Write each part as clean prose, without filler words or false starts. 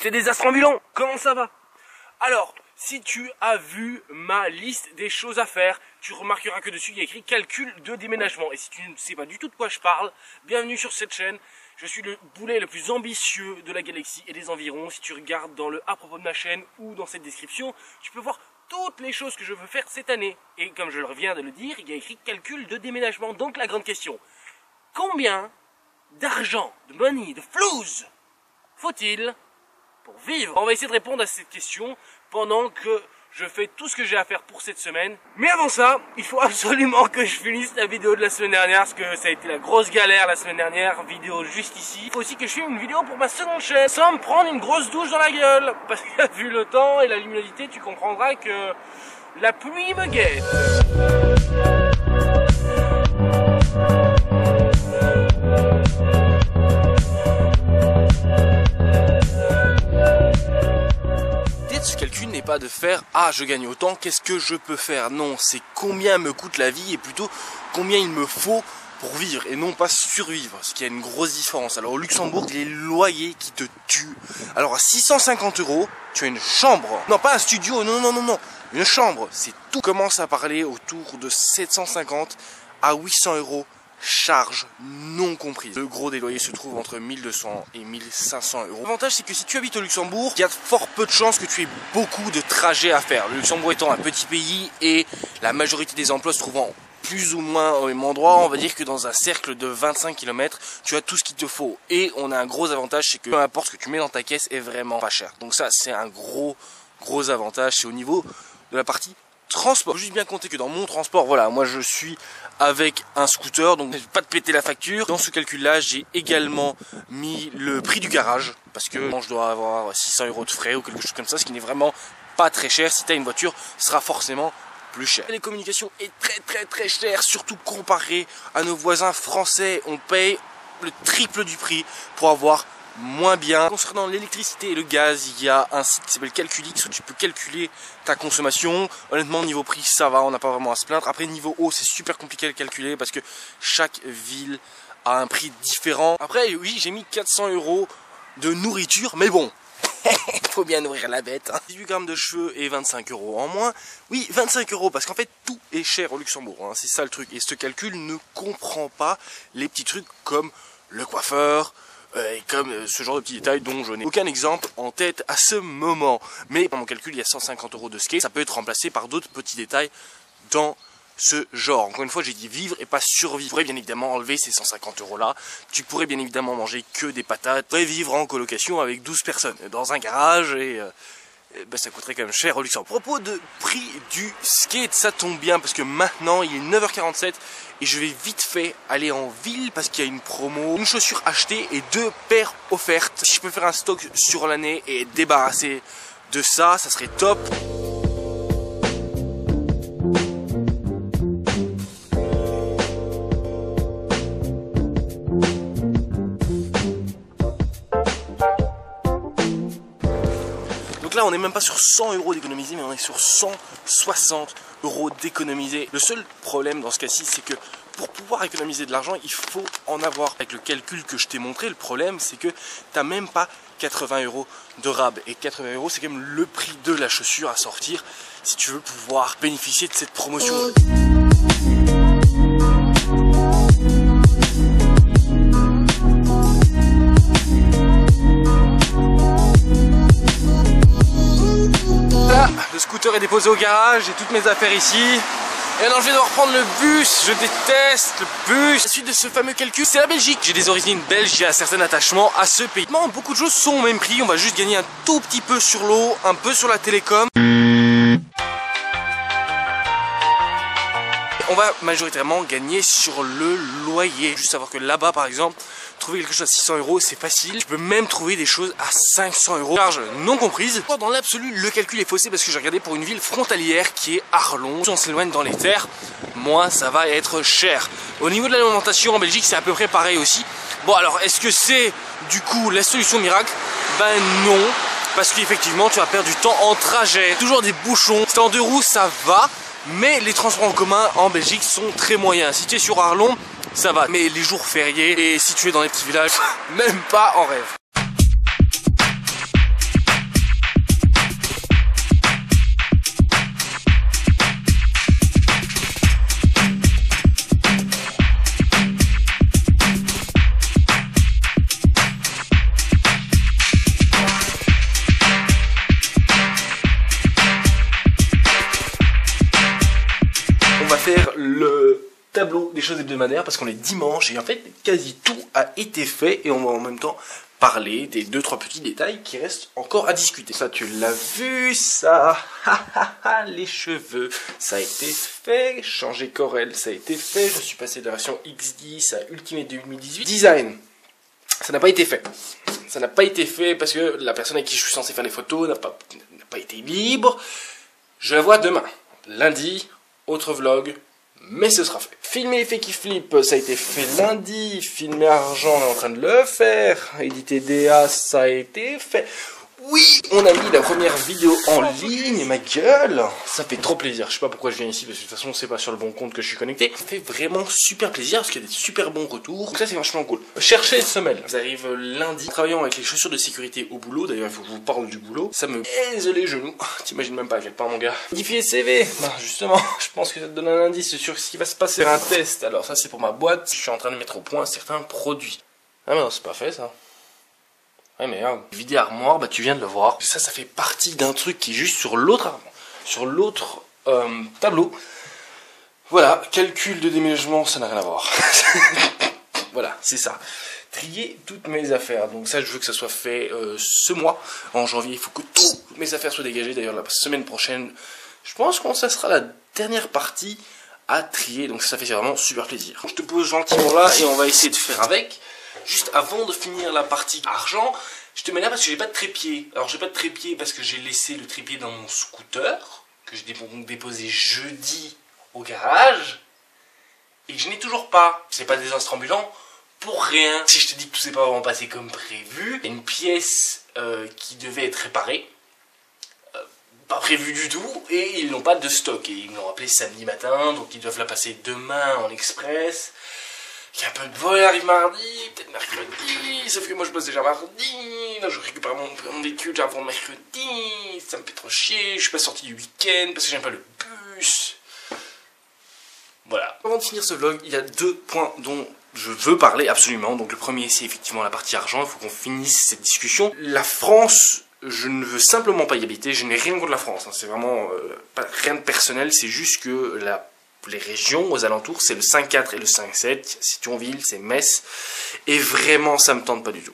C'est Désastre Ambulant, comment ça va? Alors, si tu as vu ma liste des choses à faire, tu remarqueras que dessus il y a écrit calcul de déménagement. Et si tu ne sais pas du tout de quoi je parle, bienvenue sur cette chaîne. Je suis le boulet le plus ambitieux de la galaxie et des environs. Si tu regardes dans le à propos de ma chaîne ou dans cette description, tu peux voir toutes les choses que je veux faire cette année. Et comme je viens de le dire, il y a écrit calcul de déménagement. Donc la grande question, combien d'argent, de money, de flouze faut-il pour vivre? On va essayer de répondre à cette question pendant que je fais tout ce que j'ai à faire pour cette semaine. Mais avant ça, il faut absolument que je finisse la vidéo de la semaine dernière, parce que ça a été la grosse galère la semaine dernière, vidéo juste ici. Il faut aussi que je filme une vidéo pour ma seconde chaîne, sans me prendre une grosse douche dans la gueule. Parce que vu le temps et la luminosité, tu comprendras que la pluie me guette. Ce calcul n'est pas de faire « Ah, je gagne autant, qu'est-ce que je peux faire ?» Non, c'est combien me coûte la vie et plutôt combien il me faut pour vivre et non pas survivre, ce qui a une grosse différence. Alors au Luxembourg, les loyers qui te tuent. Alors à 650 €, tu as une chambre. Non, pas un studio, non. Une chambre, c'est tout. Commence à parler autour de 750 à 800 €. Charges non comprises. Le gros des loyers se trouve entre 1200 et 1500 €. L'avantage, c'est que si tu habites au Luxembourg, il y a fort peu de chances que tu aies beaucoup de trajets à faire. Le Luxembourg étant un petit pays et la majorité des emplois se trouvant plus ou moins au même endroit, on va dire que dans un cercle de 25 km, tu as tout ce qu'il te faut. Et on a un gros avantage, c'est que peu importe ce que tu mets dans ta caisse est vraiment pas cher. Donc ça, c'est un gros avantage. C'est au niveau de la partie transport. Faut juste bien compter que dans mon transport, voilà, moi je suis avec un scooter, donc pas de péter la facture. Dans ce calcul-là, j'ai également mis le prix du garage, parce que je dois avoir 600 € de frais ou quelque chose comme ça, ce qui n'est vraiment pas très cher. Si tu as une voiture, ce sera forcément plus cher. Les communications est très cher, surtout comparé à nos voisins français. On paye le triple du prix pour avoir moins bien. Concernant l'électricité et le gaz, il y a un site qui s'appelle Calculix où tu peux calculer ta consommation. Honnêtement, niveau prix, ça va, on n'a pas vraiment à se plaindre. Après, niveau eau, c'est super compliqué à calculer parce que chaque ville a un prix différent. Après, oui, j'ai mis 400 € de nourriture, mais bon, il faut bien nourrir la bête. 18 grammes de cheveux et 25 € en moins. Oui, 25 € parce qu'en fait, tout est cher au Luxembourg. Hein, c'est ça le truc. Et ce calcul ne comprend pas les petits trucs comme le coiffeur, et comme ce genre de petits détails dont je n'ai aucun exemple en tête à ce moment. Mais dans mon calcul, il y a 150 € de skate. Ça peut être remplacé par d'autres petits détails dans ce genre. Encore une fois, j'ai dit vivre et pas survivre. Tu pourrais bien évidemment enlever ces 150 € là. Tu pourrais bien évidemment manger que des patates. Tu pourrais vivre en colocation avec 12 personnes dans un garage et ça coûterait quand même cher au Luxembourg. À propos de prix du skate, ça tombe bien parce que maintenant il est 9h47 et je vais vite fait aller en ville parce qu'il y a une promo, une chaussure achetée et 2 paires offertes. Si je peux faire un stock sur l'année et être débarrassé de ça, ça serait top. Là on n'est même pas sur 100 € d'économiser, mais on est sur 160 € d'économiser. Le seul problème dans ce cas-ci, c'est que pour pouvoir économiser de l'argent, il faut en avoir. Avec le calcul que je t'ai montré, le problème c'est que tu n'as même pas 80 € de rab. Et 80 €, c'est quand même le prix de la chaussure à sortir si tu veux pouvoir bénéficier de cette promotion. Le scooter est déposé au garage, j'ai toutes mes affaires ici. Et alors je vais devoir prendre le bus, je déteste le bus. La suite de ce fameux calcul, c'est la Belgique. J'ai des origines belges, j'ai un certain attachement à ce pays. Beaucoup de choses sont au même prix, on va juste gagner un tout petit peu sur l'eau, un peu sur la télécom. On va majoritairement gagner sur le loyer. Juste savoir que là-bas par exemple, trouver quelque chose à 600 € c'est facile. Tu peux même trouver des choses à 500 €. Charges non comprises. Dans l'absolu, le calcul est faussé parce que j'ai regardé pour une ville frontalière qui est Arlon. Plus on s'éloigne dans les terres, moins ça va être cher. Au niveau de l'alimentation en Belgique, c'est à peu près pareil aussi. Bon alors, est-ce que c'est du coup la solution miracle? Ben non. Parce qu'effectivement, tu vas perdre du temps en trajet. Toujours des bouchons. Si t'es en 2 roues, ça va. Mais les transports en commun en Belgique sont très moyens. Si tu es sur Arlon, ça va. Mais les jours fériés et si tu es dans les petits villages, même pas en rêve. hebdomadaire parce qu'on est dimanche et en fait quasi tout a été fait et on va en même temps parler des 2-3 petits détails qui restent encore à discuter. Ça tu l'as vu ça, les cheveux, ça a été fait, changer Corel, ça a été fait, je suis passé de la version X10 à Ultimate 2018. Design, ça n'a pas été fait. Ça n'a pas été fait parce que la personne avec qui je suis censé faire les photos n'a pas été libre. Je la vois demain, lundi, autre vlog, mais ce sera fait. Filmer effet qui flip, ça a été fait lundi. Filmer argent, on est en train de le faire. Éditer DA, ça a été fait. Oui, on a mis la première vidéo en ligne, ma gueule. Ça fait trop plaisir. Je sais pas pourquoi je viens ici, parce que de toute façon, c'est pas sur le bon compte que je suis connecté. Ça fait vraiment super plaisir, parce qu'il y a des super bons retours. Donc ça, c'est vachement cool. Cherchez les semelles. Ça arrive lundi. Travaillons avec les chaussures de sécurité au boulot. D'ailleurs, il faut que je vous parle du boulot. Ça me baise les genoux. T'imagines même pas à quel point, mon gars. Modifier CV. Bah, justement, je pense que ça te donne un indice sur ce qui va se passer. Un test. Alors ça, c'est pour ma boîte. Je suis en train de mettre au point certains produits. Ah, mais non, c'est pas fait, ça. Ouais mais regarde, vider armoire, bah tu viens de le voir. Ça fait partie d'un truc qui est juste sur l'autre armoire, sur l'autre tableau. Voilà, calcul de déménagement, ça n'a rien à voir. Voilà, c'est ça. Trier toutes mes affaires. Donc ça, je veux que ça soit fait ce mois. En janvier, il faut que toutes mes affaires soient dégagées. D'ailleurs, la semaine prochaine, je pense que ça sera la dernière partie à trier. Donc ça fait vraiment super plaisir. Je te pose gentiment là et on va essayer de faire avec. Juste avant de finir la partie argent, je te mets là parce que j'ai pas de trépied. Alors j'ai pas de trépied parce que j'ai laissé le trépied dans mon scooter, que j'ai déposé jeudi au garage, et que je n'ai toujours pas. C'est pas des instants ambulants pour rien. Si je te dis que tout s'est pas vraiment passé comme prévu, il y a une pièce qui devait être réparée, pas prévu du tout, et ils n'ont pas de stock. Et ils m'ont appelé samedi matin, donc ils doivent la passer demain en express. Il y a un peu de vol, arrive mardi, peut-être mercredi, sauf que moi je bosse déjà mardi, là je récupère mon véhicule avant mercredi, ça me fait trop chier, je suis pas sorti du week-end parce que j'aime pas le bus. Voilà. Avant de finir ce vlog, il y a 2 points dont je veux parler absolument. Donc le premier, c'est effectivement la partie argent, il faut qu'on finisse cette discussion. La France, je ne veux simplement pas y habiter, je n'ai rien contre la France, hein. C'est vraiment rien de personnel, c'est juste que les régions aux alentours, c'est le 5-4 et le 5-7, c'est Thionville, c'est Metz, et vraiment ça me tente pas du tout.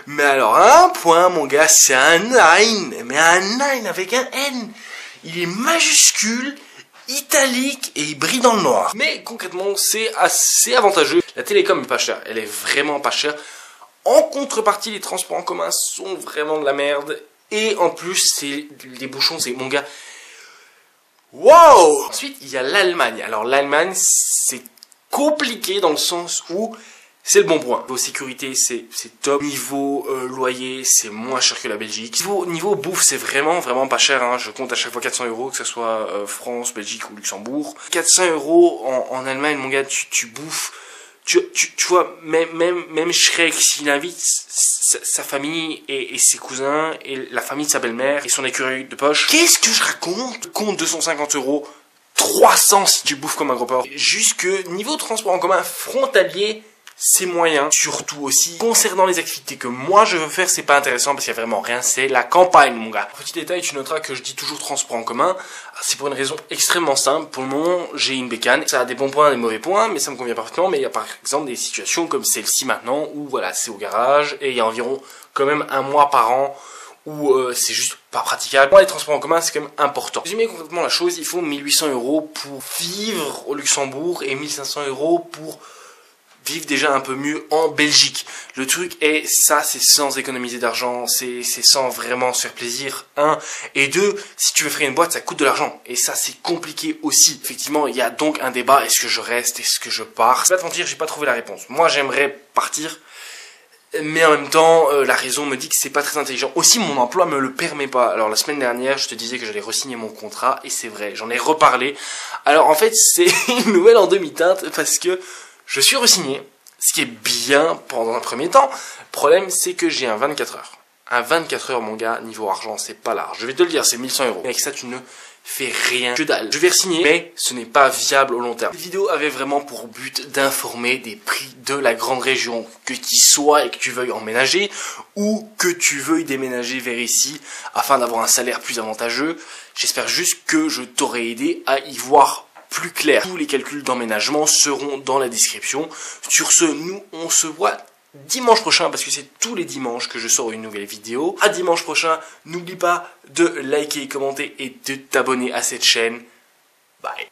Mais alors un point mon gars, c'est un 9, mais un 9 avec un N, il est majuscule, italique et il brille dans le noir. Mais concrètement c'est assez avantageux, la télécom est pas chère, elle est vraiment pas chère, en contrepartie les transports en commun sont vraiment de la merde, et en plus c'est les bouchons, c'est mon gars. Wow! Ensuite, il y a l'Allemagne. Alors l'Allemagne, c'est compliqué dans le sens où c'est le bon point. Niveau sécurité, c'est top. Niveau loyer, c'est moins cher que la Belgique. Niveau bouffe, c'est vraiment pas cher, hein. Je compte à chaque fois 400 €, que ce soit France, Belgique ou Luxembourg. 400 € en Allemagne, mon gars, tu bouffes. Tu vois, même Shrek, s'il invite sa famille et ses cousins, et la famille de sa belle-mère, et son écureuil de poche. Qu'est-ce que je raconte? Compte 250 €, 300 si tu bouffes comme un gros porc. Juste que, niveau transport en commun frontalier, c'est moyen. Surtout aussi, concernant les activités que moi je veux faire, c'est pas intéressant parce qu'il y a vraiment rien, c'est la campagne, mon gars. Petit détail, tu noteras que je dis toujours transport en commun. C'est pour une raison extrêmement simple. Pour le moment, j'ai une bécane. Ça a des bons points et des mauvais points, mais ça me convient parfaitement. Mais il y a par exemple des situations comme celle-ci maintenant, où voilà, c'est au garage, et il y a environ quand même 1 mois par an où c'est juste pas praticable. Pour les transports en commun, c'est quand même important. Résumer concrètement la chose, il faut 1800 € pour vivre au Luxembourg et 1500 € pour vivre déjà un peu mieux en Belgique. Le truc est, ça c'est sans économiser d'argent, c'est sans vraiment se faire plaisir, 1. Et 2, si tu veux faire une boîte, ça coûte de l'argent. Et ça c'est compliqué aussi. Effectivement, il y a donc un débat, est-ce que je reste, est-ce que je pars? Je vais pas te mentir, j'ai pas trouvé la réponse. Moi j'aimerais partir, mais en même temps, la raison me dit que c'est pas très intelligent. Aussi, mon emploi me le permet pas. Alors la semaine dernière, je te disais que j'allais re-signer mon contrat, et c'est vrai, j'en ai reparlé. Alors en fait, c'est une nouvelle en demi-teinte, parce que je suis re-signé, ce qui est bien pendant un premier temps. Le problème, c'est que j'ai un 24 heures. Un 24 heures, mon gars, niveau argent, c'est pas large. Je vais te le dire, c'est 1100 €. Et avec ça, tu ne fais rien que dalle. Je vais re-signer, mais ce n'est pas viable au long terme. Cette vidéo avait vraiment pour but d'informer des prix de la grande région, que tu y sois et que tu veuilles emménager, ou que tu veuilles déménager vers ici, afin d'avoir un salaire plus avantageux. J'espère juste que je t'aurai aidé à y voir plus clair. Tous les calculs d'emménagement seront dans la description. Sur ce, nous on se voit dimanche prochain, parce que c'est tous les dimanches que je sors une nouvelle vidéo. À dimanche prochain, n'oublie pas de liker, commenter et de t'abonner à cette chaîne. Bye.